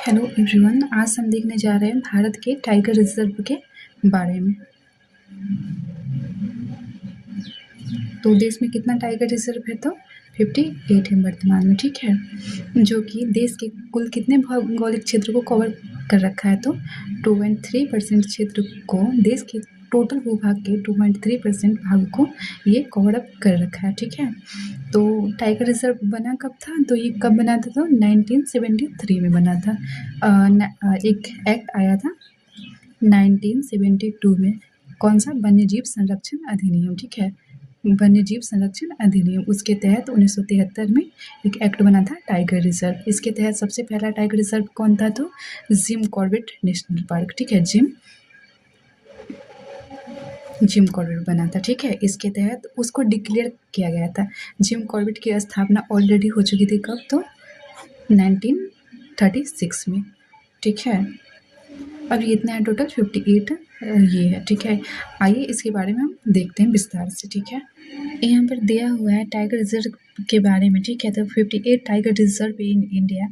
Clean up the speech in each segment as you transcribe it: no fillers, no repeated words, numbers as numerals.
Hello everyone, आज हम देखने जा रहे हैं भारत के टाइगर रिजर्व के बारे में। तो देश में कितना टाइगर रिजर्व है? तो 58 है वर्तमान में, ठीक है, जो कि देश के कुल कितने भौगोलिक क्षेत्र को कवर कर रखा है? तो 2.3% क्षेत्र को, देश के टोटल भूभाग के 2.3% भाग को ये कवर अप कर रखा है, ठीक है। तो टाइगर रिजर्व बना कब था? तो ये कब बना था? तो 1973 में बना था। एक एक्ट आया था 1972 में। कौन सा? वन्यजीव संरक्षण अधिनियम, ठीक है, वन्यजीव संरक्षण अधिनियम। उसके तहत 1973 में एक एक्ट बना था टाइगर रिजर्व। इसके तहत सबसे पहला टाइगर रिजर्व कौन था? तो जिम कॉर्बेट नेशनल पार्क, ठीक है, जिम कॉर्बेट बना था, ठीक है। इसके तहत उसको डिक्लेयर किया गया था। जिम कॉर्बेट की स्थापना ऑलरेडी हो चुकी थी कब? तो 1936 में, ठीक है। अब ये इतना है टोटल 58 ये है, ठीक है। आइए इसके बारे में हम देखते हैं विस्तार से, ठीक है। यहाँ पर दिया हुआ है टाइगर रिजर्व के बारे में, ठीक है। तो 58 टाइगर रिजर्व इन इंडिया,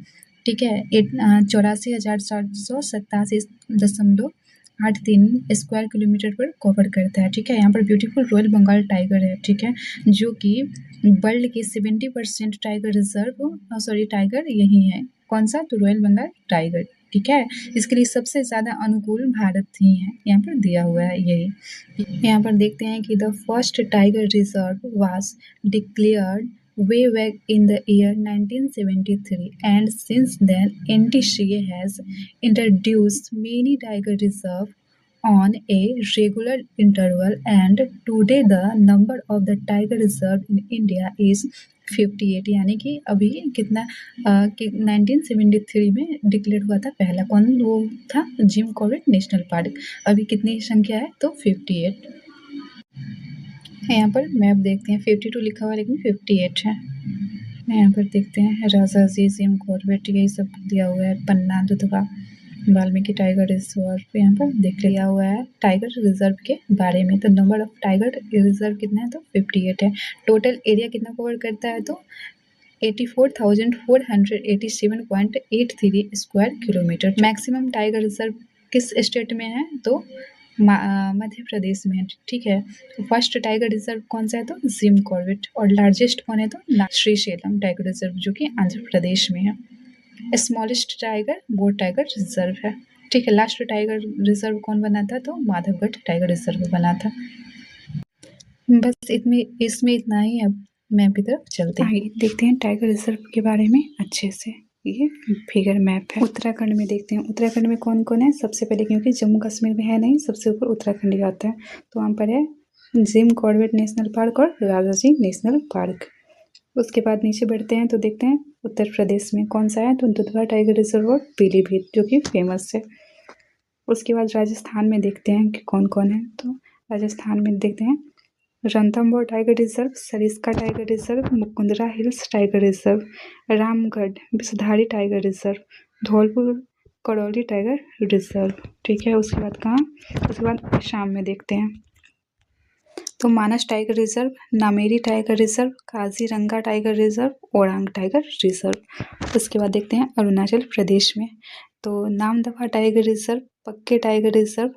ठीक है, 84,787.83 स्क्वायर किलोमीटर पर कवर करता है, ठीक है। यहाँ पर ब्यूटीफुल रॉयल बंगाल टाइगर है, ठीक है, जो कि वर्ल्ड के 70% टाइगर टाइगर यही है। कौन सा? तो रॉयल बंगाल टाइगर, ठीक है। इसके लिए सबसे ज़्यादा अनुकूल भारत ही है, यहाँ पर दिया हुआ है यही। यहाँ पर देखते हैं कि the first tiger reserve was declared way back in the year 1973 and since then NTCA has introduced many tiger reserve on a regular interval and today the number of the tiger reserve in India is 58। यानी कि अभी कितना 1973 में declare हुआ था पहला, कौन वो था? Jim Corbett national park. अभी कितनी संख्या है? तो 58। यहाँ पर मैप देखते हैं, 52 लिखा हुआ है लेकिन 58 है। यहाँ पर देखते हैं राजा जी, जिम कॉर्बेट, यही सब दिया हुआ है। पन्ना, दुधवा, वाल्मीकि टाइगर रिजर्व यहाँ पर देख लिया हुआ है टाइगर रिजर्व के बारे में। तो नंबर ऑफ टाइगर रिजर्व कितना है? तो 58 है। टोटल एरिया कितना कवर करता है? तो 84,487.83 square kilometre. Maximum tiger reserve किस स्टेट में है? तो मध्य प्रदेश में है, ठीक है। फर्स्ट टाइगर रिजर्व कौन सा है? तो जिम कॉर्बेट। और लार्जेस्ट कौन है? तो श्रीशैलम टाइगर रिजर्व, जो कि आंध्र प्रदेश में है। Smallest tiger bore tiger reserve है, ठीक है। लास्ट टाइगर रिजर्व कौन बना था? तो माधवगढ़ टाइगर रिजर्व बना था। बस इसमें इतना ही। अब मैप की तरफ चलते हैं, देखते हैं टाइगर रिजर्व के बारे में अच्छे से। ये फिगर मैप है। उत्तराखंड में देखते हैं, उत्तराखंड में कौन कौन है? सबसे पहले, क्योंकि जम्मू कश्मीर में है नहीं, सबसे ऊपर उत्तराखंड ही आता है। तो वहाँ पर है जिम कॉर्बेट नेशनल पार्क और राजाजी नेशनल पार्क। उसके बाद नीचे बढ़ते हैं तो देखते हैं उत्तर प्रदेश में कौन सा है? तो दुधवा टाइगर रिजर्व और पीलीभीत, जो कि फेमस है। उसके बाद राजस्थान में देखते हैं कि कौन कौन है। तो राजस्थान में देखते हैं Ranthambore tiger reserve, Sariska tiger reserve, Mukundra hills tiger reserve, Ramgarh Vishdhari tiger reserve, Dholpur Karauli tiger reserve, ठीक है। उसके बाद कहाँ? उसके बाद असम में देखते हैं तो Manas tiger reserve, Nameri tiger reserve, Kaziranga tiger reserve, Orang tiger reserve. उसके बाद देखते हैं अरुणाचल प्रदेश में तो Namdapha tiger reserve, Pakke tiger reserve,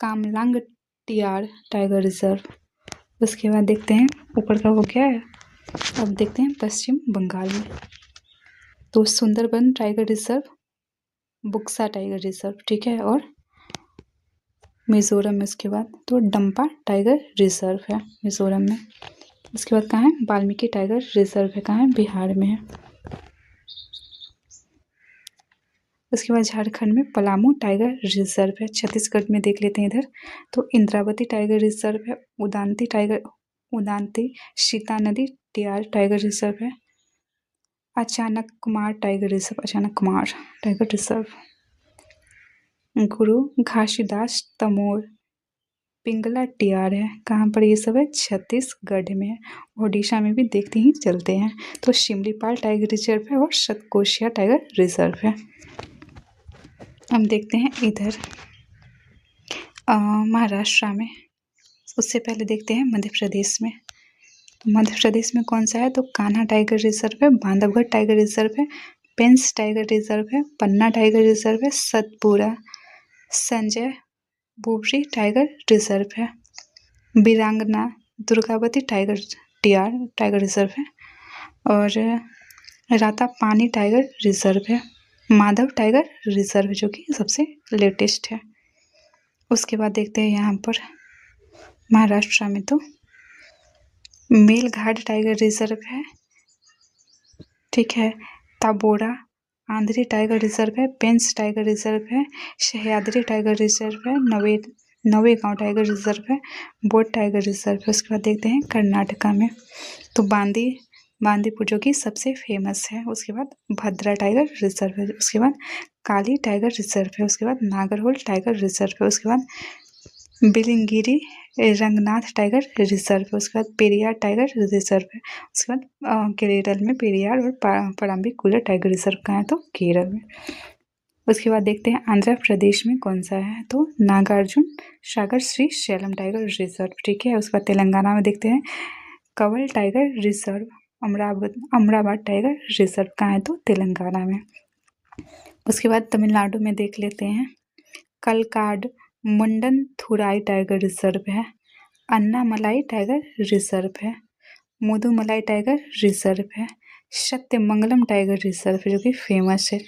Kamlang टियार टाइगर रिजर्व। उसके बाद देखते हैं ऊपर का हो गया है। अब देखते हैं पश्चिम बंगाल में तो Sundarban tiger reserve, Buxa tiger reserve, ठीक है। और मिजोरम में उसके बाद तो डंपा टाइगर रिजर्व है मिजोरम में। उसके बाद कहाँ है? वाल्मीकि टाइगर रिजर्व है, कहाँ है? बिहार में है। उसके बाद झारखंड में पलामू टाइगर रिजर्व है। छत्तीसगढ़ में देख लेते हैं इधर तो इंद्रावती टाइगर रिजर्व है, उदांती सीता नदी टियार टाइगर रिजर्व है, अचानक कुमार टाइगर रिजर्व, गुरु घासीदास तमोर पिंगला टियार है। कहाँ पर ये सब है? छत्तीसगढ़ में है। ओडिशा में भी देखते ही चलते हैं तो शिमलीपाल टाइगर रिजर्व है और सतकोशिया टाइगर रिजर्व है। हम देखते हैं इधर महाराष्ट्र में। उससे पहले देखते हैं मध्य प्रदेश में। तो मध्य प्रदेश में कौन सा है? तो कान्हा टाइगर रिजर्व है, बांधवगढ़ टाइगर रिजर्व है, पेंच टाइगर रिजर्व है, पन्ना टाइगर रिजर्व है, सतपुरा संजय बुबरी टाइगर रिजर्व है, वीरांगना दुर्गावती टाइगर रिजर्व है और राता पानी टाइगर रिजर्व है, माधव टाइगर रिजर्व जो कि सबसे लेटेस्ट है। उसके बाद देखते हैं यहाँ पर महाराष्ट्र में तो मेलघाट टाइगर रिजर्व है, ठीक है, ताबोरा आंध्री टाइगर रिजर्व है, पेंच टाइगर रिजर्व है, सह्याद्री टाइगर रिजर्व है, नवेगांव टाइगर रिजर्व है, बोट टाइगर रिजर्व है। उसके बाद देखते हैं कर्नाटका में तो बांदीपुर जो कि सबसे फेमस है। उसके बाद भद्रा टाइगर रिजर्व है, उसके बाद काली टाइगर रिजर्व है, उसके बाद नागरहोल टाइगर रिजर्व है, उसके बाद बिलिंगिरी रंगनाथ टाइगर रिजर्व है, उसके बाद पेरियार टाइगर रिजर्व है, उसके बाद केरल में पेरियार और पराम्बिकुलर टाइगर रिजर्व कहाँ है तो केरल में। उसके बाद देखते हैं आंध्र प्रदेश में कौन सा है तो नागार्जुन सागर श्री शैलम टाइगर रिजर्व, ठीक है। उसके बाद तेलंगाना में देखते हैं Kanwal tiger reserve, Amravati tiger reserve कहाँ है तो तेलंगाना में। उसके बाद तमिलनाडु में देख लेते हैं कलकाड मुंडनथुराई टाइगर रिजर्व है, अन्नामलाई टाइगर रिजर्व है, मुदुमलाई टाइगर रिजर्व है, सत्यमंगलम टाइगर रिजर्व है जो कि फेमस है,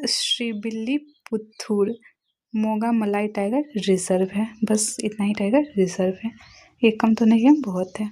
श्रीविल्लीपुथूर मोगामलाई टाइगर रिजर्व है। बस इतना ही टाइगर रिजर्व है, ये कम तो नहीं है, बहुत है।